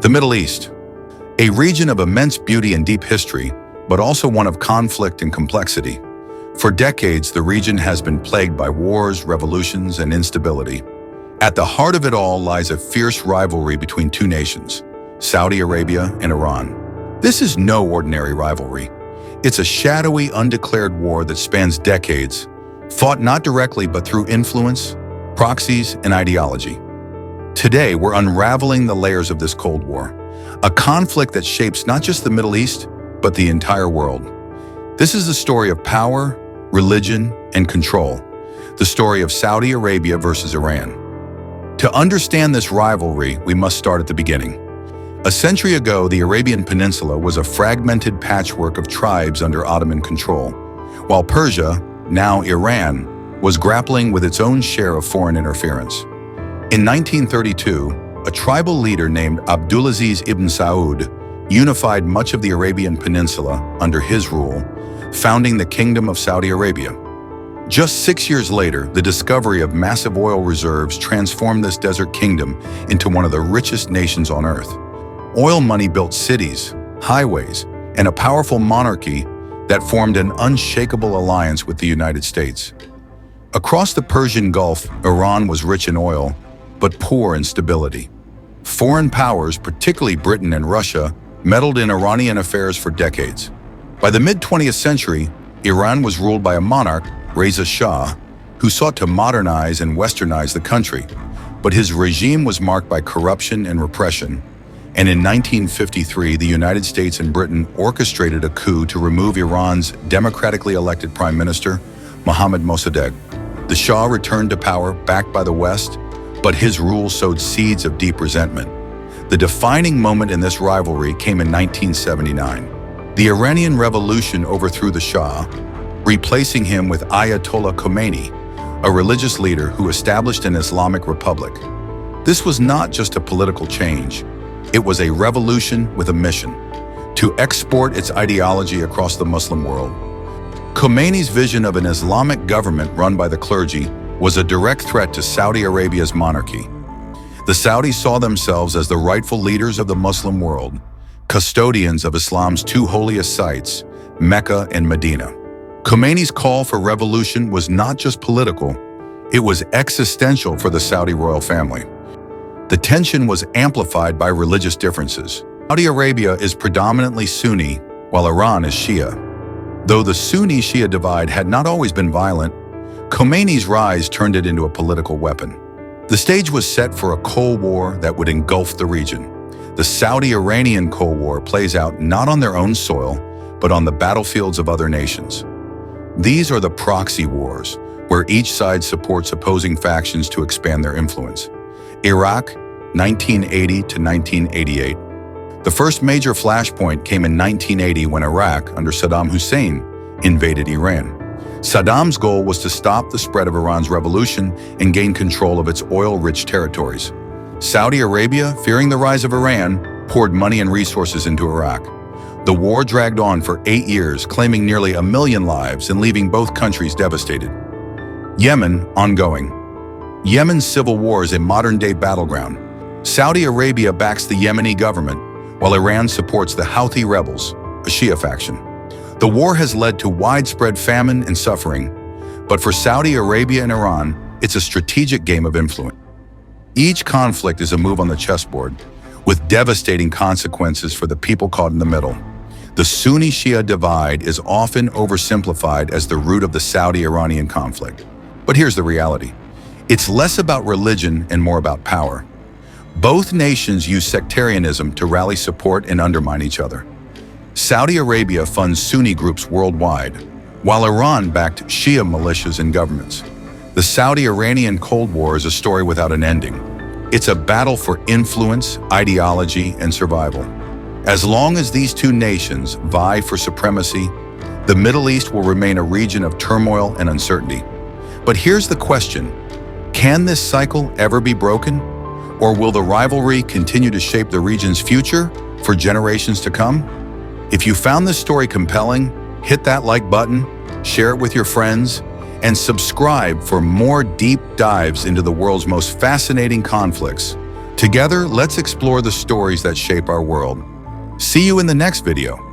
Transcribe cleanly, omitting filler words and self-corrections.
The Middle East, a region of immense beauty and deep history, but also one of conflict and complexity. For decades, the region has been plagued by wars, revolutions, and instability. At the heart of it all lies a fierce rivalry between two nations, Saudi Arabia and Iran. This is no ordinary rivalry. It's a shadowy, undeclared war that spans decades, fought not directly but through influence, proxies, and ideology. Today, we're unraveling the layers of this Cold War, a conflict that shapes not just the Middle East, but the entire world. This is the story of power, religion, and control, the story of Saudi Arabia versus Iran. To understand this rivalry, we must start at the beginning. A century ago, the Arabian Peninsula was a fragmented patchwork of tribes under Ottoman control, while Persia, now Iran, was grappling with its own share of foreign interference. In 1932, a tribal leader named Abdulaziz Ibn Saud unified much of the Arabian Peninsula under his rule, founding the Kingdom of Saudi Arabia. Just 6 years later, the discovery of massive oil reserves transformed this desert kingdom into one of the richest nations on earth. Oil money built cities, highways, and a powerful monarchy that formed an unshakable alliance with the United States. Across the Persian Gulf, Iran was rich in oil, but poor in stability. Foreign powers, particularly Britain and Russia, meddled in Iranian affairs for decades. By the mid-20th century, Iran was ruled by a monarch, Reza Shah, who sought to modernize and westernize the country. But his regime was marked by corruption and repression. And in 1953, the United States and Britain orchestrated a coup to remove Iran's democratically elected prime minister, Mohammad Mossadegh. The Shah returned to power backed by the West, but his rule sowed seeds of deep resentment. The defining moment in this rivalry came in 1979. The Iranian Revolution overthrew the Shah, replacing him with Ayatollah Khomeini, a religious leader who established an Islamic Republic. This was not just a political change. It was a revolution with a mission: to export its ideology across the Muslim world. Khomeini's vision of an Islamic government run by the clergy was a direct threat to Saudi Arabia's monarchy. The Saudis saw themselves as the rightful leaders of the Muslim world, custodians of Islam's two holiest sites, Mecca and Medina. Khomeini's call for revolution was not just political, it was existential for the Saudi royal family. The tension was amplified by religious differences. Saudi Arabia is predominantly Sunni, while Iran is Shia. Though the Sunni-Shia divide had not always been violent, Khomeini's rise turned it into a political weapon. The stage was set for a Cold War that would engulf the region. The Saudi-Iranian Cold War plays out not on their own soil, but on the battlefields of other nations. These are the proxy wars, where each side supports opposing factions to expand their influence. Iraq, 1980 to 1988. The first major flashpoint came in 1980 when Iraq, under Saddam Hussein, invaded Iran. Saddam's goal was to stop the spread of Iran's revolution and gain control of its oil-rich territories. Saudi Arabia, fearing the rise of Iran, poured money and resources into Iraq. The war dragged on for 8 years, claiming nearly 1 million lives and leaving both countries devastated. Yemen, ongoing. Yemen's civil war is a modern-day battleground. Saudi Arabia backs the Yemeni government, while Iran supports the Houthi rebels, a Shia faction. The war has led to widespread famine and suffering, but for Saudi Arabia and Iran, it's a strategic game of influence. Each conflict is a move on the chessboard, with devastating consequences for the people caught in the middle. The Sunni-Shia divide is often oversimplified as the root of the Saudi-Iranian conflict. But here's the reality. It's less about religion and more about power. Both nations use sectarianism to rally support and undermine each other. Saudi Arabia funds Sunni groups worldwide, while Iran backed Shia militias and governments. The Saudi-Iranian Cold War is a story without an ending. It's a battle for influence, ideology, and survival. As long as these two nations vie for supremacy, the Middle East will remain a region of turmoil and uncertainty. But here's the question: can this cycle ever be broken? Or will the rivalry continue to shape the region's future for generations to come? If you found this story compelling, hit that like button, share it with your friends, and subscribe for more deep dives into the world's most fascinating conflicts. Together, let's explore the stories that shape our world. See you in the next video.